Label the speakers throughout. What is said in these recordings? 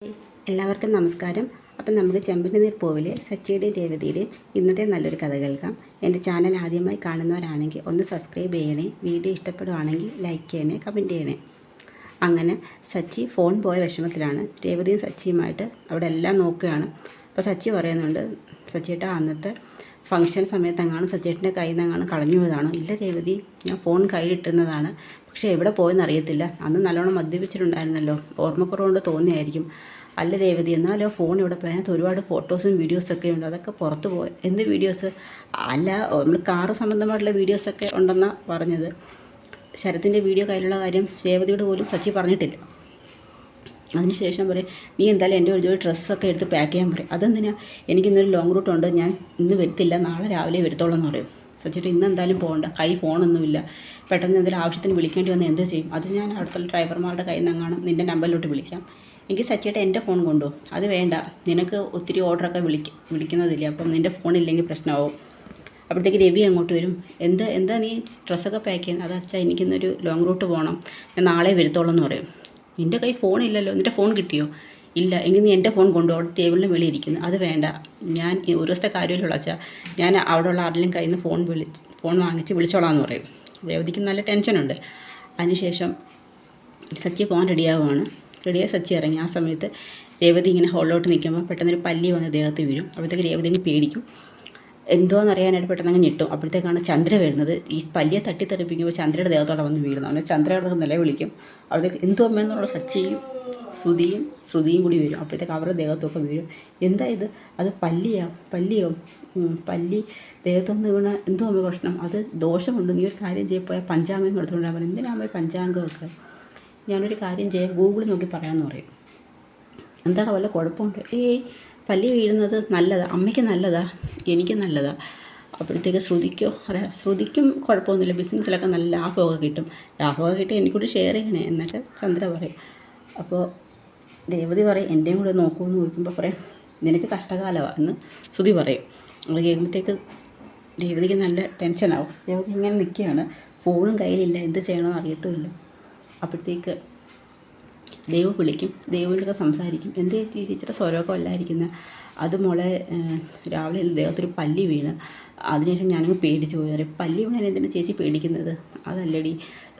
Speaker 1: എല്ലാവർക്കും നമസ്കാരം. അപ്പം നമുക്ക് ചെമ്പനീർ പൂവിലെ സച്ചിയുടെയും രേവതിയുടെയും ഇന്നത്തെ നല്ലൊരു കഥ കേൾക്കാം. എൻ്റെ ചാനൽ ആദ്യമായി കാണുന്നവരാണെങ്കിൽ ഒന്ന് സബ്സ്ക്രൈബ് ചെയ്യണേ. വീഡിയോ ഇഷ്ടപ്പെടുവാണെങ്കിൽ ലൈക്ക് ചെയ്യണേ, കമൻറ്റ് ചെയ്യണേ. അങ്ങനെ സച്ചി ഫോൺ പോയ വിഷമത്തിലാണ്. രേവതിയും സച്ചിയുമായിട്ട് അവിടെ എല്ലാം നോക്കുകയാണ്. അപ്പോൾ സച്ചി പറയുന്നുണ്ട്, സച്ചിയേട്ട അന്നത്തെ ഫംഗ്ഷൻ സമയത്തെങ്ങാണ് സച്ചിയേട്ടൻ്റെ കയ്യിൽ നിന്നെങ്ങാണ് കളഞ്ഞു പോയതാണോ? ഇല്ല രേവതി, ഞാൻ ഫോൺ കയ്യിലിട്ടുന്നതാണ്. പക്ഷേ എവിടെ പോയെന്ന് അറിയത്തില്ല. അന്ന് നല്ലോണം മദ്യപിച്ചിട്ടുണ്ടായിരുന്നല്ലോ, ഓർമ്മക്കുറവുകൊണ്ട് തോന്നിയായിരിക്കും. അല്ല രേവതി, എന്നാലോ ഫോൺ ഇവിടെ പോയി അതിനകത്ത് ഒരുപാട് ഫോട്ടോസും വീഡിയോസൊക്കെ ഉണ്ട്. അതൊക്കെ പുറത്ത് പോയി. എന്ത് വീഡിയോസ്? അല്ല, നമ്മൾ കാറ് സംബന്ധമായിട്ടുള്ള വീഡിയോസൊക്കെ ഉണ്ടെന്നാണ് പറഞ്ഞത്. ശരത്തിൻ്റെ വീഡിയോ കയ്യിലുള്ള കാര്യം രേവതിയോട് പോലും സച്ചി പറഞ്ഞിട്ടില്ല. അതിനുശേഷം പറയും, നീ എന്തായാലും എൻ്റെ ഒരു ജോഡി ഡ്രസ്സൊക്കെ എടുത്ത് പാക്ക് ചെയ്യാൻ പറയും. അതെന്തിനാ? എനിക്കിന്നൊരു ലോങ് റൂട്ടുണ്ട്, ഞാൻ ഇന്ന് വരത്തില്ല, നാളെ രാവിലെ വരത്തുള്ളൂ എന്ന് പറയും. സച്ചിട്ട് ഇന്ന് എന്തായാലും പോകണ്ട, കൈ ഫോണൊന്നുമില്ല, പെട്ടെന്ന് എന്തെങ്കിലും ആവശ്യത്തിന് വിളിക്കേണ്ടി വന്നാൽ എന്ത് ചെയ്യും? അത് ഞാൻ അടുത്തുള്ള ഡ്രൈവർമാരുടെ കയ്യിൽ നിന്നെങ്ങാണ് നിൻ്റെ നമ്പറിലോട്ട് വിളിക്കാം. എനിക്ക് സച്ചിയേട്ട എൻ്റെ ഫോൺ കൊണ്ടുപോകും. അത് വേണ്ട, നിനക്ക് ഒത്തിരി ഓർഡറൊക്കെ വിളിക്കുന്നതില്ല, അപ്പം നിൻ്റെ ഫോണില്ലെങ്കിൽ പ്രശ്നമാവും. അപ്പോഴത്തേക്ക് രവി അങ്ങോട്ട് വരും. എന്താ നീ ഡ്രസ്സൊക്കെ പാക്ക് ചെയ്യുന്നത്? അത് അച്ഛാ, എനിക്കിന്നൊരു ലോങ് റൂട്ട് പോകണം, ഞാൻ നാളെ വരത്തുള്ളൂ എന്ന് പറയും. നിൻ്റെ കൈ ഫോണില്ലല്ലോ, നിൻ്റെ ഫോൺ കിട്ടിയോ? ഇല്ല. എങ്കിൽ നീ എൻ്റെ ഫോൺ കൊണ്ടുപോകും, അവിടെ ടേബിളിന് വെളിയിൽ ഇരിക്കുന്നു. അത് വേണ്ട, ഞാൻ ഒരു ദിവസത്തെ കാര്യമല്ലോ അച്ഛാ, ഞാൻ അവിടെയുള്ള ആരുടെയും കയ്യിൽ നിന്ന് ഫോൺ വാങ്ങിച്ച് വിളിച്ചോളാം എന്ന് പറയും. രേവതിക്ക് നല്ല ടെൻഷനുണ്ട്. അതിനുശേഷം സച്ചി പോകാൻ റെഡിയാവുകയാണ്. റെഡിയായി സച്ചി ഇറങ്ങി. ആ സമയത്ത് രേവതി ഇങ്ങനെ ഹോളിലോട്ട് നിൽക്കുമ്പോൾ പെട്ടെന്നൊരു പല്ലി വന്ന് ദേഹത്ത് വീഴും. അപ്പോഴത്തേക്ക് രേവതി അങ്ങ് പേടിക്കും. എന്തോന്നറിയാനായിട്ട് പെട്ടെന്ന് അങ്ങ് ഞെട്ടും. അപ്പോഴത്തേക്കാണ് ചന്ദ്ര വരുന്നത്. ഈ പല്ലിയെ തട്ടിത്തെറിപ്പിക്കുമ്പോൾ ചന്ദ്രയുടെ ദേഹത്തോടെ വന്ന് വീഴുന്നു. അവനെ ചന്ദ്രയുടെ നിലവിളിക്കും. അപ്പോഴത്തേക്ക് എന്തോ അമ്മയെന്നുള്ള സച്ചിയും ശ്രുതിയും കൂടി വരും. അപ്പോഴത്തേക്ക് അവരുടെ ദേഹത്തൊക്കെ വീഴും. എന്താ ഇത്? അത് പല്ലിയോ? പല്ലി ദേഹത്തൊന്ന് വീണ എന്തോ അമ്മ പ്രശ്നം? അത് ദോഷമുണ്ട്, നീ ഒരു കാര്യം ചെയ്യപ്പോയാൽ പഞ്ചാംഗം എടുത്തുകൊണ്ടാണ് പറയുന്നത്. എന്തിനാ പഞ്ചാംഗമൊക്കെ? ഞാനൊരു കാര്യം ചെയ്യാം, ഗൂഗിളിൽ നോക്കി പറയാമെന്ന് പറയും. എന്താണ്, വല്ല കുഴപ്പമുണ്ട്? പല്ലി വീഴുന്നത് നല്ലതാ, അമ്മയ്ക്ക് നല്ലതാ, എനിക്ക് നല്ലതാ. അപ്പോഴത്തേക്ക് ശ്രുതിക്കും കുഴപ്പമൊന്നുമില്ല, ബിസിനസ്സിലൊക്കെ നല്ല ലാഭമൊക്കെ കിട്ടും. ലാഭമൊക്കെ കിട്ടി എനിക്കൂടി ഷെയർ ചെയ്യണേ എന്നൊക്കെ ചന്ദ്ര പറയും. അപ്പോൾ രേവതി പറയും, എൻ്റെയും കൂടെ നോക്കുമെന്ന് ചോദിക്കുമ്പോൾ പറയും, നിനക്ക് കഷ്ടകാലമാണ് എന്ന് ശ്രുതി പറയും. അത് കേൾക്കുമ്പോഴത്തേക്ക് രേവതിക്ക് നല്ല ടെൻഷനാവും. രേവതി ഇങ്ങനെ നിൽക്കുകയാണ്, ഫോണും കയ്യിലില്ല, എന്ത് ചെയ്യണമെന്ന് അറിയത്തുമില്ല. അപ്പോഴത്തേക്ക് ദേവ് വിളിക്കും. ദേവിനൊക്കെ സംസാരിക്കും. എന്ത് ടീച്ചറെ സ്വരമൊക്കെ വല്ലായിരിക്കുന്നത്? അത് മോളെ, രാവിലെ ദേഹത്തൊരു പല്ലി വീണ്, അതിനുശേഷം ഞാനങ്ങ് പേടിച്ച് പോയി പറയും. പല്ലി വീണാൽ എന്തിനാണ് ചേച്ചി പേടിക്കുന്നത്? അതല്ലടി,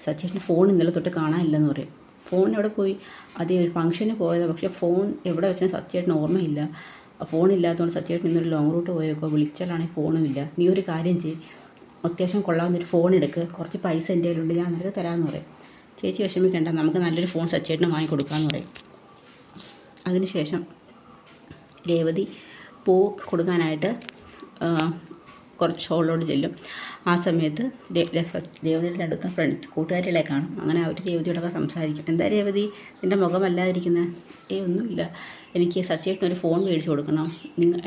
Speaker 1: സച്ചേട്ടന് ഫോൺ ഇന്നലെ തൊട്ട് കാണാനില്ലെന്ന് പറയും. ഫോൺ എവിടെ പോയി? അതേ, ഒരു ഫംഗ്ഷന് പോയതാണ്, പക്ഷേ ഫോൺ എവിടെ വെച്ചാൽ സച്ചേട്ടന് ഓർമ്മയില്ല. ഫോണില്ലാത്തതുകൊണ്ട് സച്ചേട്ടൻ ഇന്നൊരു ലോങ് റൂട്ട് പോയേക്കോ, വിളിച്ചാലാണെങ്കിൽ ഫോണും ഇല്ല. നീ ഒരു കാര്യം ചെയ്യ്, അത്യാവശ്യം കൊള്ളാവുന്നൊരു ഫോൺ എടുക്ക്, കുറച്ച് പൈസ എൻ്റെ കയ്യിലുണ്ട്, ഞാൻ നിനക്ക് തരാമെന്ന് പറയും. ചേച്ചി വിഷമിക്കേണ്ട, നമുക്ക് നല്ലൊരു ഫോൺ സച്ചേട്ടന് വാങ്ങിക്കൊടുക്കാമെന്ന് പറയും. അതിനുശേഷം രേവതി പൂ കൊടുക്കാനായിട്ട് കുറച്ച് ഹോളിലോട്ട് ചെല്ലും. ആ സമയത്ത് രേവതിയുടെ അടുത്ത കൂട്ടുകാരികളെ കാണും. അങ്ങനെ അവർ രേവതിയോടൊക്കെ സംസാരിക്കും. എന്താ രേവതി, നിൻ്റെ മുഖമല്ലാതിരിക്കുന്നത്? ഒന്നുമില്ല, എനിക്ക് സച്ചേട്ടനൊരു ഫോൺ മേടിച്ച് കൊടുക്കണം,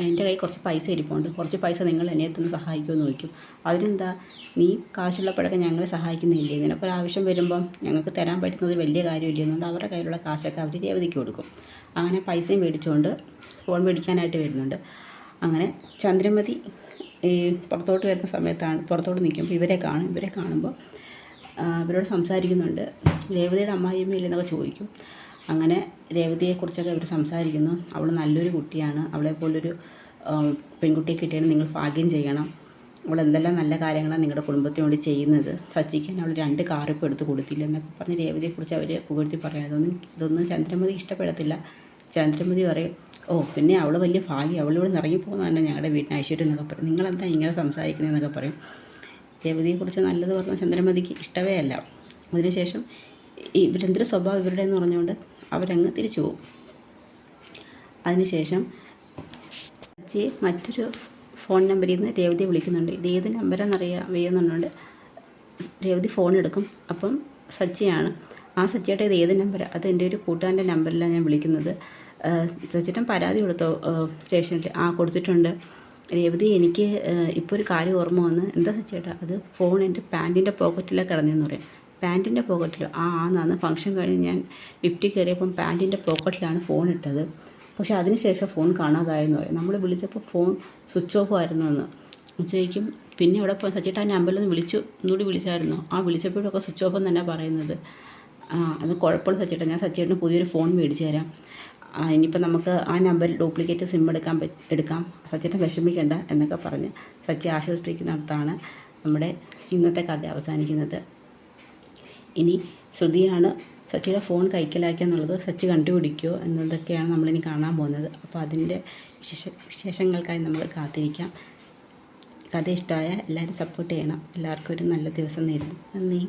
Speaker 1: എൻ്റെ കയ്യിൽ കുറച്ച് പൈസ ഇരിപ്പുണ്ട്, കുറച്ച് പൈസ നിങ്ങൾ എന്നെ എത്തുന്ന സഹായിക്കുമെന്ന് ചോദിക്കും. അതിനെന്താ, നീ കാശുള്ളപ്പോഴൊക്കെ ഞങ്ങളെ സഹായിക്കുന്നില്ലേ? നിനക്കൊരാവശ്യം വരുമ്പം ഞങ്ങൾക്ക് തരാൻ പറ്റുന്നത് വലിയ കാര്യമില്ല എന്നുകൊണ്ട് അവരുടെ കയ്യിലുള്ള കാശൊക്കെ അവർ രേവതിക്ക് കൊടുക്കും. അങ്ങനെ പൈസയും മേടിച്ചുകൊണ്ട് ഫോൺ മേടിക്കാനായിട്ട് വരുന്നുണ്ട്. അങ്ങനെ ചന്ദ്രമതി പുറത്തോട്ട് വരുന്ന സമയത്താണ്, പുറത്തോട്ട് നിൽക്കുമ്പോൾ ഇവരെ കാണുമ്പോൾ ഇവരോട് സംസാരിക്കുന്നുണ്ട്. രേവതിയുടെ അമ്മായിയമ്മയില്ലെന്നൊക്കെ ചോദിക്കും. അങ്ങനെ രേവതിയെക്കുറിച്ചൊക്കെ ഇവർ സംസാരിക്കുന്നു. അവൾ നല്ലൊരു കുട്ടിയാണ്, അവളെപ്പോലൊരു പെൺകുട്ടിയെ കിട്ടിയാൽ നിങ്ങൾ ഭാഗ്യം ചെയ്യണം, അവൾ എന്തെല്ലാം നല്ല കാര്യങ്ങളാണ് നിങ്ങളുടെ കുടുംബത്തിന് വേണ്ടി ചെയ്യുന്നത്, സച്ചിക്ക് അവൾ 2 കാറിപ്പോൾ എടുത്ത് കൊടുത്തില്ല എന്നൊക്കെ പറഞ്ഞ് രേവതിയെക്കുറിച്ച് അവർ പുകഴ്ത്തി പറയാം. ഇതൊന്നും ചന്ദ്രമതി ഇഷ്ടപ്പെടത്തില്ല. ചന്ദ്രമതി പറയും, പിന്നെ അവൾ വലിയ ഭാഗ്യം, അവളിവിടെ നിന്ന് ഇറങ്ങിപ്പോകുന്നത് തന്നെ ഞങ്ങളുടെ വീട്ടിന് ഐശ്വര്യം എന്നൊക്കെ പറയും. നിങ്ങളെന്താ ഇങ്ങനെ സംസാരിക്കുന്നതെന്നൊക്കെ പറയും. രേവതിയെക്കുറിച്ച് നല്ലത് പറഞ്ഞാൽ ചന്ദ്രമതിക്ക് ഇഷ്ടമേ അല്ല. അതിനുശേഷം ഇവരെന്തൊരു സ്വഭാവം ഇവരുടെ എന്ന് പറഞ്ഞുകൊണ്ട് അവരങ്ങ് തിരിച്ചു പോകും. അതിനുശേഷം സച്ചി മറ്റൊരു ഫോൺ നമ്പറിൽ നിന്ന് രേവതിയെ വിളിക്കുന്നുണ്ട്. ഇത് ഏത് നമ്പറാണെന്നറിയാൻ വയ്യെന്നുണ്ട്. രേവതി ഫോൺ എടുക്കും. അപ്പം സച്ചിയാണ്. ആ സച്ചിയുടെ ഇത് ഏത് നമ്പറാണ്? അത് എൻ്റെ ഒരു കൂട്ടുകാരൻ്റെ നമ്പറിലാണ് ഞാൻ വിളിക്കുന്നത്. സച്ചിട്ടൻ പരാതി കൊടുത്തോ സ്റ്റേഷനിൽ? കൊടുത്തിട്ടുണ്ട്. രേവതി, എനിക്ക് ഇപ്പോൾ ഒരു കാര്യം ഓർമ്മ വന്ന്. എന്താ സച്ചേട്ടാ? അത് ഫോൺ എൻ്റെ പാൻറ്റിൻ്റെ പോക്കറ്റിലാണ് കിടന്നതെന്ന് പറയും. പാൻറ്റിൻ്റെ പോക്കറ്റിലോ? ആന്ന് ഫംഗ്ഷൻ കഴിഞ്ഞ് ഞാൻ ലിഫ്റ്റിൽ കയറിയപ്പം പാൻറ്റിൻ്റെ പോക്കറ്റിലാണ് ഫോൺ ഇട്ടത്, പക്ഷേ അതിനുശേഷം ഫോൺ കാണാതായെന്ന് പറയും. നമ്മൾ വിളിച്ചപ്പോൾ ഫോൺ സ്വിച്ച് ഓഫ് ആയിരുന്നു എന്ന് ചോദിക്കും. പിന്നെ ഇവിടെ പോയി സച്ചേട്ടാ ആ നമ്പറിൽ നിന്ന് ഒന്നുകൂടി വിളിച്ചായിരുന്നോ? വിളിച്ചപ്പോഴൊക്കെ സ്വിച്ച് ഓഫ് എന്ന് തന്നെ പറയുന്നത്. അത് കുഴപ്പമില്ല സച്ചേട്ടാ, ഞാൻ സച്ചേട്ടന് പുതിയൊരു ഫോൺ മേടിച്ച് തരാം. ഇനിയിപ്പോൾ നമുക്ക് ആ നമ്പറിൽ ഡ്യൂപ്ലിക്കേറ്റ് സിം എടുക്കാം, സച്ചിനെ വിഷമിക്കേണ്ട എന്നൊക്കെ പറഞ്ഞ് സച്ചി ആശ്വസിപ്പിക്കുന്നിടത്താണ് നമ്മുടെ ഇന്നത്തെ കഥ അവസാനിക്കുന്നത്. ഇനി ശ്രുതിയാണ് സച്ചിയുടെ ഫോൺ കൈക്കലാക്കിയെന്നുള്ളത് സച്ചി കണ്ടുപിടിക്കുമോ എന്നതൊക്കെയാണ് നമ്മളിനി കാണാൻ പോകുന്നത്. അപ്പോൾ അതിൻ്റെ വിശേഷങ്ങൾക്കായി നമുക്ക് കാത്തിരിക്കാം. കഥ ഇഷ്ടമായ എല്ലാവരും സപ്പോർട്ട് ചെയ്യണം. എല്ലാവർക്കും ഒരു നല്ല ദിവസം നേരുന്നു. നന്ദി.